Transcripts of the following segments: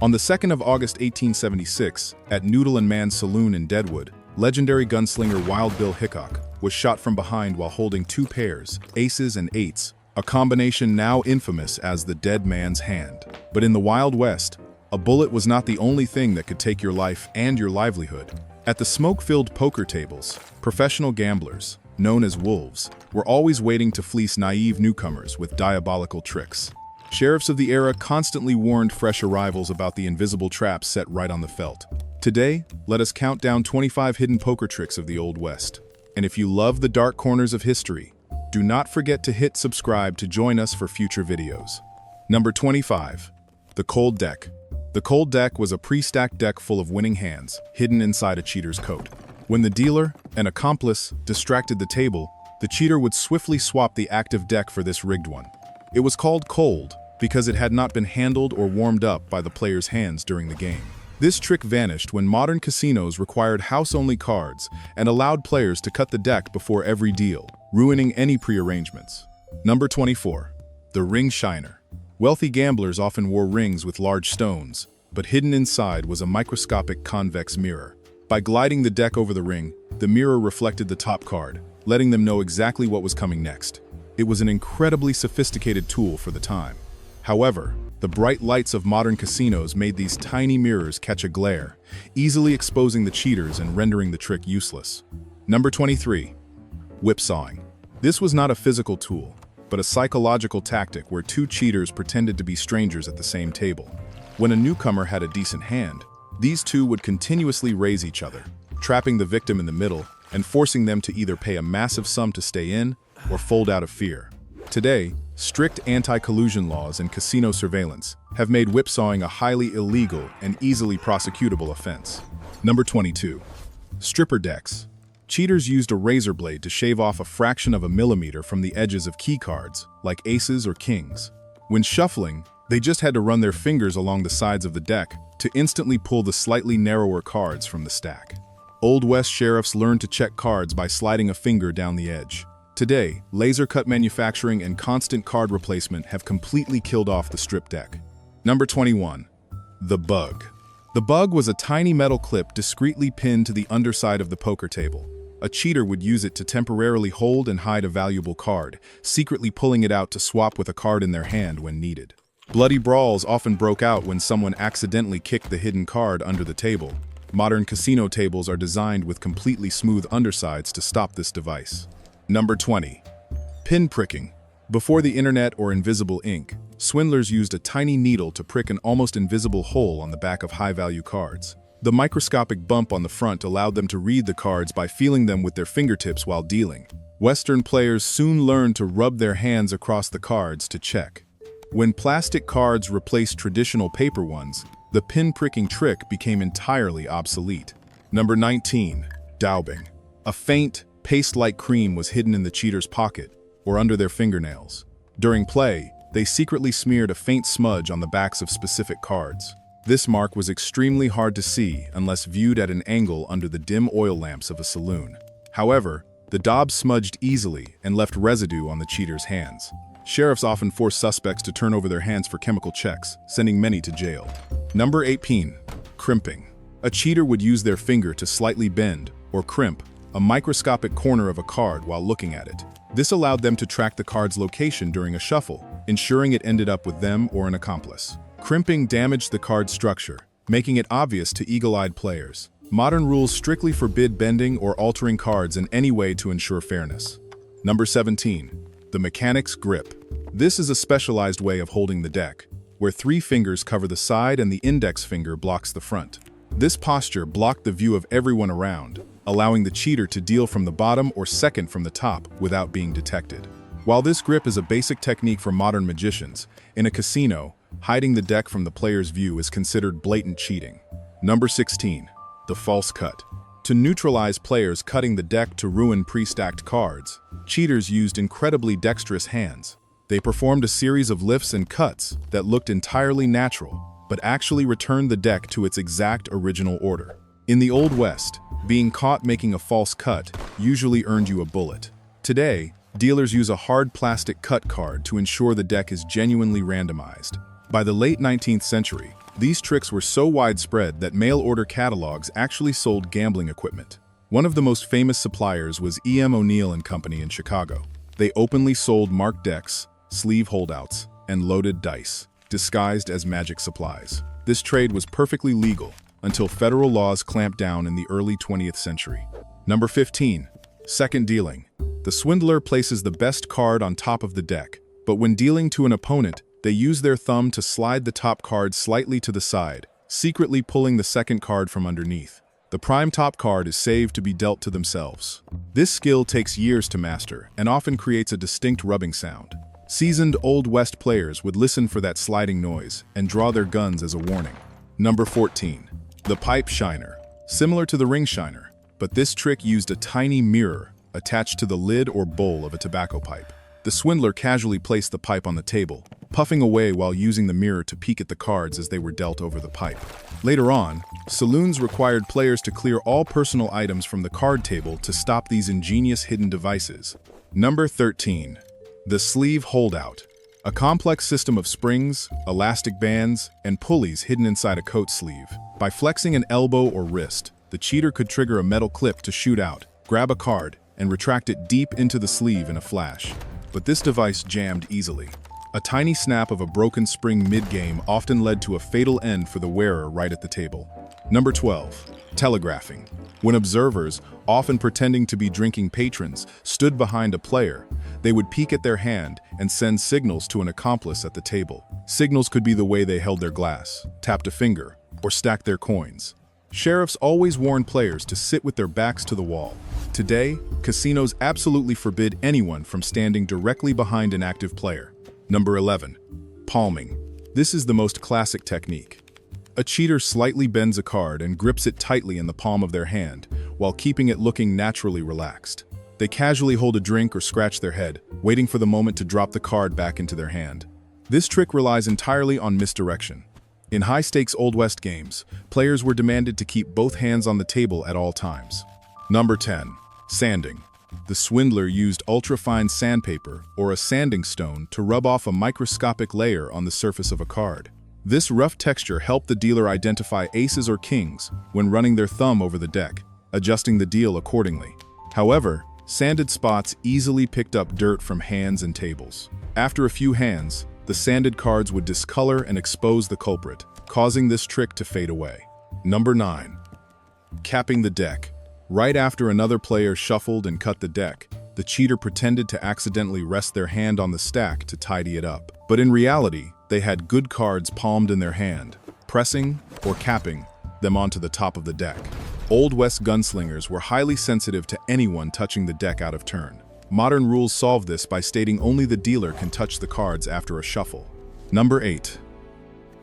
On the 2nd of August 1876, at Noodle and Man's Saloon in Deadwood, legendary gunslinger Wild Bill Hickok was shot from behind while holding two pairs, aces and eights, a combination now infamous as the dead man's hand. But in the Wild West, a bullet was not the only thing that could take your life and your livelihood. At the smoke-filled poker tables, professional gamblers, known as wolves, were always waiting to fleece naive newcomers with diabolical tricks. Sheriffs of the era constantly warned fresh arrivals about the invisible traps set right on the felt. Today, let us count down 25 hidden poker tricks of the Old West. And if you love the dark corners of history, do not forget to hit subscribe to join us for future videos. Number 25. The Cold Deck. The Cold Deck was a pre-stacked deck full of winning hands, hidden inside a cheater's coat. When the dealer, an accomplice, distracted the table, the cheater would swiftly swap the active deck for this rigged one. It was called cold because it had not been handled or warmed up by the player's hands during the game. This trick vanished when modern casinos required house-only cards and allowed players to cut the deck before every deal, ruining any pre-arrangements. Number 24. The Ring Shiner. Wealthy gamblers often wore rings with large stones, but hidden inside was a microscopic convex mirror. By gliding the deck over the ring, the mirror reflected the top card, letting them know exactly what was coming next. It was an incredibly sophisticated tool for the time. However, the bright lights of modern casinos made these tiny mirrors catch a glare, easily exposing the cheaters and rendering the trick useless. Number 23. Whipsawing. This was not a physical tool, but a psychological tactic where two cheaters pretended to be strangers at the same table. When a newcomer had a decent hand, these two would continuously raise each other, trapping the victim in the middle and forcing them to either pay a massive sum to stay in or fold out of fear. Today, strict anti-collusion laws and casino surveillance have made whipsawing a highly illegal and easily prosecutable offense. Number 22. Stripper decks. Cheaters used a razor blade to shave off a fraction of a millimeter from the edges of key cards, like aces or kings. When shuffling, they just had to run their fingers along the sides of the deck to instantly pull the slightly narrower cards from the stack. Old West sheriffs learned to check cards by sliding a finger down the edge. Today, laser cut manufacturing and constant card replacement have completely killed off the strip deck. Number 21. The Bug. The Bug was a tiny metal clip discreetly pinned to the underside of the poker table. A cheater would use it to temporarily hold and hide a valuable card, secretly pulling it out to swap with a card in their hand when needed. Bloody brawls often broke out when someone accidentally kicked the hidden card under the table. Modern casino tables are designed with completely smooth undersides to stop this device. Number 20. Pin pricking. Before the internet or invisible ink, swindlers used a tiny needle to prick an almost invisible hole on the back of high-value cards. The microscopic bump on the front allowed them to read the cards by feeling them with their fingertips while dealing. Western players soon learned to rub their hands across the cards to check. When plastic cards replaced traditional paper ones, the pin-pricking trick became entirely obsolete. Number 19. Daubing. A faint, paste-like cream was hidden in the cheater's pocket or under their fingernails. During play, they secretly smeared a faint smudge on the backs of specific cards. This mark was extremely hard to see unless viewed at an angle under the dim oil lamps of a saloon. However, the daub smudged easily and left residue on the cheater's hands. Sheriffs often forced suspects to turn over their hands for chemical checks, sending many to jail. Number 18. Crimping. A cheater would use their finger to slightly bend, or crimp, a microscopic corner of a card while looking at it. This allowed them to track the card's location during a shuffle, ensuring it ended up with them or an accomplice. Crimping damaged the card's structure, making it obvious to eagle-eyed players. Modern rules strictly forbid bending or altering cards in any way to ensure fairness. Number 17. The mechanic's grip. This is a specialized way of holding the deck, where three fingers cover the side and the index finger blocks the front. This posture blocked the view of everyone around, allowing the cheater to deal from the bottom or second from the top without being detected. While this grip is a basic technique for modern magicians, in a casino, hiding the deck from the player's view is considered blatant cheating. Number 16. The false cut. To neutralize players cutting the deck to ruin pre-stacked cards, cheaters used incredibly dexterous hands. They performed a series of lifts and cuts that looked entirely natural, but actually returned the deck to its exact original order. In the Old West, being caught making a false cut usually earned you a bullet. Today, dealers use a hard plastic cut card to ensure the deck is genuinely randomized. By the late 19th century, These tricks were so widespread that mail-order catalogs actually sold gambling equipment. One of the most famous suppliers was E.M. O'Neill & Company in Chicago. They openly sold marked decks, sleeve holdouts, and loaded dice, disguised as magic supplies. This trade was perfectly legal until federal laws clamped down in the early 20th century. Number 15. Second dealing. The swindler places the best card on top of the deck, but when dealing to an opponent, they use their thumb to slide the top card slightly to the side, secretly pulling the second card from underneath. The prime top card is saved to be dealt to themselves. This skill takes years to master and often creates a distinct rubbing sound. Seasoned Old West players would listen for that sliding noise and draw their guns as a warning. Number 14. The pipe shiner. Similar to the ring shiner, but this trick used a tiny mirror attached to the lid or bowl of a tobacco pipe. The swindler casually placed the pipe on the table, puffing away while using the mirror to peek at the cards as they were dealt over the pipe. Later on, saloons required players to clear all personal items from the card table to stop these ingenious hidden devices. Number 13. The sleeve holdout. A complex system of springs, elastic bands, and pulleys hidden inside a coat sleeve. By flexing an elbow or wrist, the cheater could trigger a metal clip to shoot out, grab a card, and retract it deep into the sleeve in a flash. But this device jammed easily. A tiny snap of a broken spring mid-game often led to a fatal end for the wearer right at the table. Number 12. Telegraphing. When observers, often pretending to be drinking patrons, stood behind a player, they would peek at their hand and send signals to an accomplice at the table. Signals could be the way they held their glass, tapped a finger, or stacked their coins. Sheriffs always warned players to sit with their backs to the wall. Today, casinos absolutely forbid anyone from standing directly behind an active player. Number 11. Palming. This is the most classic technique. A cheater slightly bends a card and grips it tightly in the palm of their hand, while keeping it looking naturally relaxed. They casually hold a drink or scratch their head, waiting for the moment to drop the card back into their hand. This trick relies entirely on misdirection. In high-stakes Old West games, players were demanded to keep both hands on the table at all times. Number 10. Sanding. The swindler used ultra-fine sandpaper or a sanding stone to rub off a microscopic layer on the surface of a card. This rough texture helped the dealer identify aces or kings when running their thumb over the deck, adjusting the deal accordingly. However, sanded spots easily picked up dirt from hands and tables. After a few hands, the sanded cards would discolor and expose the culprit, causing this trick to fade away. Number 9. Capping the deck. Right after another player shuffled and cut the deck, the cheater pretended to accidentally rest their hand on the stack to tidy it up. But in reality, they had good cards palmed in their hand, pressing or capping them onto the top of the deck. Old West gunslingers were highly sensitive to anyone touching the deck out of turn. Modern rules solve this by stating only the dealer can touch the cards after a shuffle. Number 8.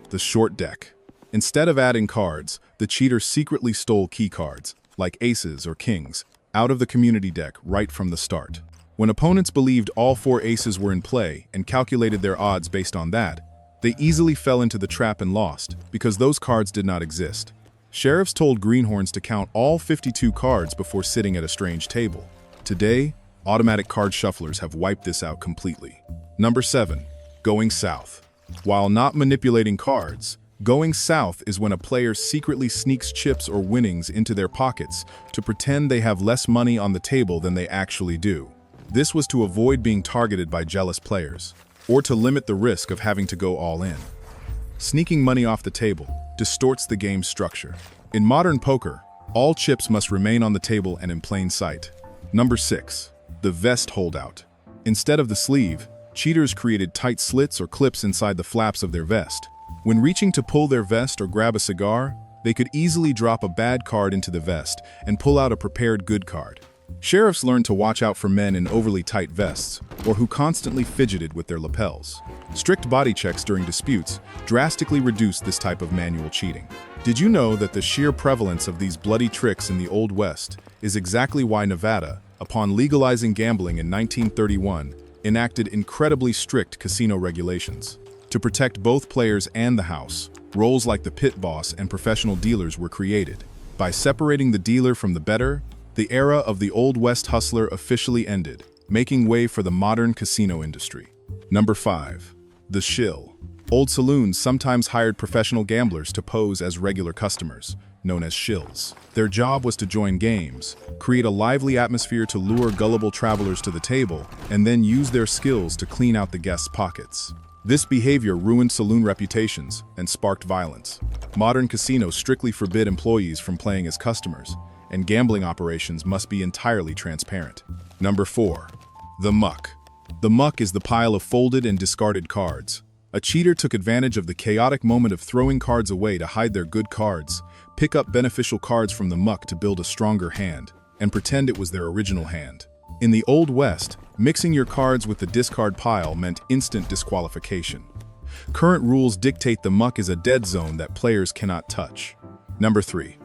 The short deck. Instead of adding cards, the cheater secretly stole key cards, like aces or kings, out of the community deck right from the start. When opponents believed all 4 aces were in play and calculated their odds based on that, they easily fell into the trap and lost, because those cards did not exist. Sheriffs told greenhorns to count all 52 cards before sitting at a strange table. Today, automatic card shufflers have wiped this out completely. Number 7. Going south. While not manipulating cards, going south is when a player secretly sneaks chips or winnings into their pockets to pretend they have less money on the table than they actually do. This was to avoid being targeted by jealous players, or to limit the risk of having to go all in. Sneaking money off the table distorts the game's structure. In modern poker, all chips must remain on the table and in plain sight. Number 6. The vest holdout. Instead of the sleeve, cheaters created tight slits or clips inside the flaps of their vest. When reaching to pull their vest or grab a cigar, they could easily drop a bad card into the vest and pull out a prepared good card. Sheriffs learned to watch out for men in overly tight vests, or who constantly fidgeted with their lapels. Strict body checks during disputes drastically reduced this type of manual cheating. Did you know that the sheer prevalence of these bloody tricks in the Old West is exactly why Nevada, upon legalizing gambling in 1931, enacted incredibly strict casino regulations? To protect both players and the house, roles like the pit boss and professional dealers were created. By separating the dealer from the bettor, the era of the Old West hustler officially ended, making way for the modern casino industry. Number 5. The shill. Old saloons sometimes hired professional gamblers to pose as regular customers, known as shills. Their job was to join games, create a lively atmosphere to lure gullible travelers to the table, and then use their skills to clean out the guests' pockets. This behavior ruined saloon reputations and sparked violence. Modern casinos strictly forbid employees from playing as customers, and gambling operations must be entirely transparent. Number 4. The Muck. The Muck is the pile of folded and discarded cards. A cheater took advantage of the chaotic moment of throwing cards away to hide their good cards, pick up beneficial cards from the muck to build a stronger hand, and pretend it was their original hand. In the Old West, mixing your cards with the discard pile meant instant disqualification. Current rules dictate the muck is a dead zone that players cannot touch. Number 3.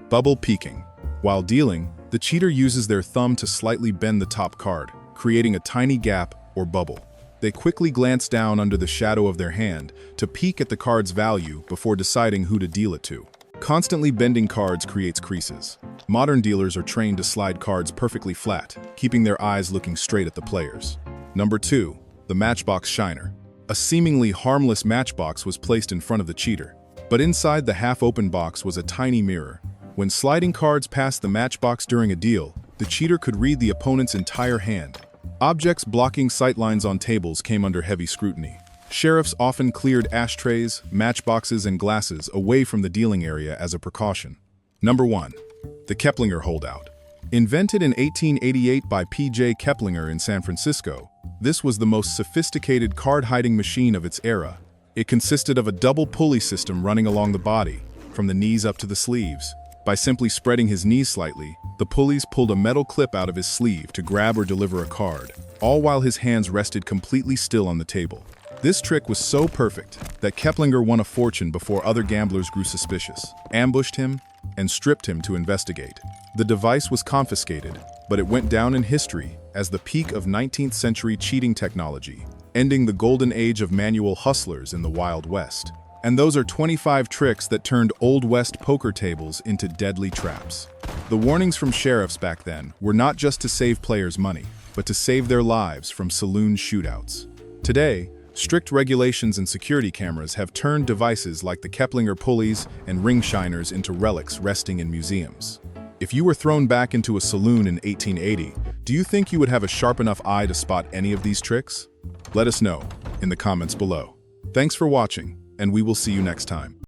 Bubble peeking. While dealing, the cheater uses their thumb to slightly bend the top card, creating a tiny gap or bubble. They quickly glance down under the shadow of their hand to peek at the card's value before deciding who to deal it to. Constantly bending cards creates creases. Modern dealers are trained to slide cards perfectly flat, keeping their eyes looking straight at the players. Number 2. The Matchbox Shiner. A seemingly harmless matchbox was placed in front of the cheater, but inside the half-open box was a tiny mirror. When sliding cards past the matchbox during a deal, the cheater could read the opponent's entire hand. Objects blocking sightlines on tables came under heavy scrutiny. Sheriffs often cleared ashtrays, matchboxes, and glasses away from the dealing area as a precaution. Number 1. The Kepplinger Holdout. Invented in 1888 by P.J. Kepplinger in San Francisco, this was the most sophisticated card-hiding machine of its era. It consisted of a double pulley system running along the body, from the knees up to the sleeves. By simply spreading his knees slightly, the pulleys pulled a metal clip out of his sleeve to grab or deliver a card, all while his hands rested completely still on the table. This trick was so perfect that Kepplinger won a fortune before other gamblers grew suspicious, ambushed him, and stripped him to investigate. The device was confiscated, but it went down in history as the peak of 19th century cheating technology, ending the golden age of manual hustlers in the Wild West. And those are 25 tricks that turned Old West poker tables into deadly traps. The warnings from sheriffs back then were not just to save players money, but to save their lives from saloon shootouts. Today, strict regulations and security cameras have turned devices like the Kepplinger pulleys and ring shiners into relics resting in museums. If you were thrown back into a saloon in 1880, do you think you would have a sharp enough eye to spot any of these tricks? Let us know in the comments below. Thanks for watching, and we will see you next time.